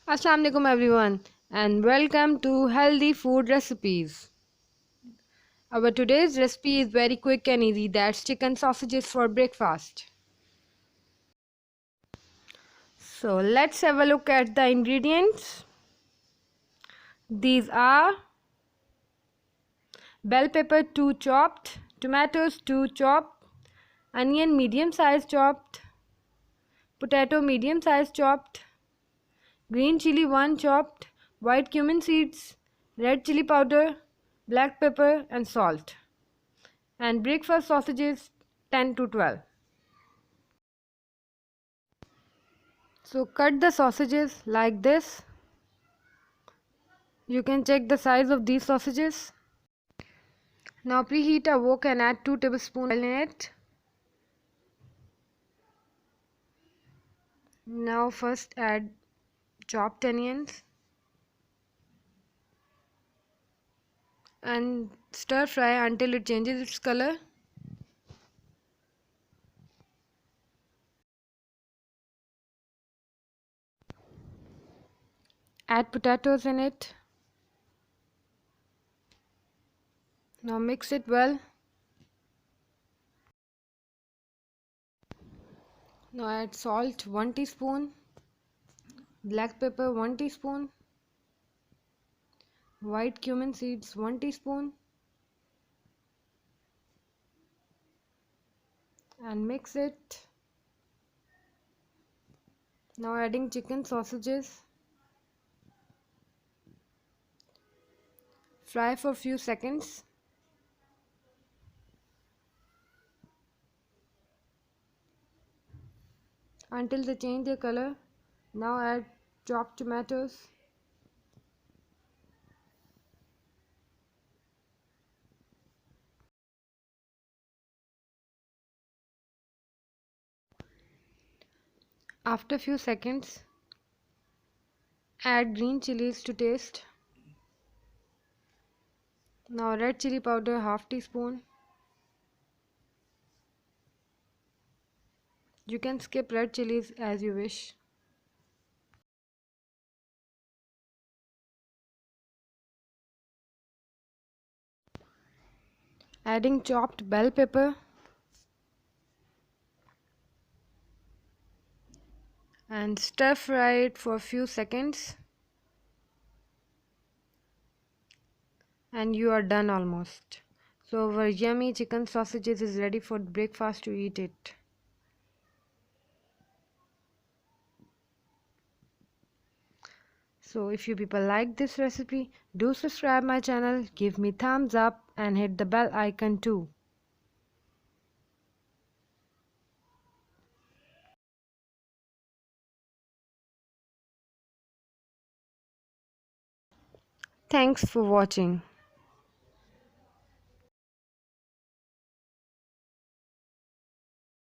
Assalamu alaikum everyone and welcome to Healthy Food Recipes. Our today's recipe is very quick and easy, that's chicken sausages for breakfast. So let's have a look at the ingredients. These are bell pepper 2 chopped, tomatoes 2 chopped, onion medium size chopped, potato medium size chopped, green chili 1 chopped, white cumin seeds, red chili powder, black pepper and salt, and breakfast sausages 10 to 12. So cut the sausages like this. You can check the size of these sausages. Now preheat a wok and add 2 tablespoons oil in it. Now first add chopped onions and stir fry until it changes its color. Add potatoes in it. Now mix it well. Now add salt 1 teaspoon, black pepper 1 teaspoon, white cumin seeds 1 teaspoon, and mix it. Now adding chicken sausages. Fry for few seconds. Until they change their color. Now add chopped tomatoes. After few seconds, add green chilies to taste. Now red chili powder half teaspoon. You can skip red chilies as you wish. Adding chopped bell pepper and stir fry it for a few seconds, and you are done almost. So our yummy chicken sausages is ready for breakfast to eat it. So if you people like this recipe, do subscribe my channel, give me thumbs up and hit the bell icon too. Thanks for watching.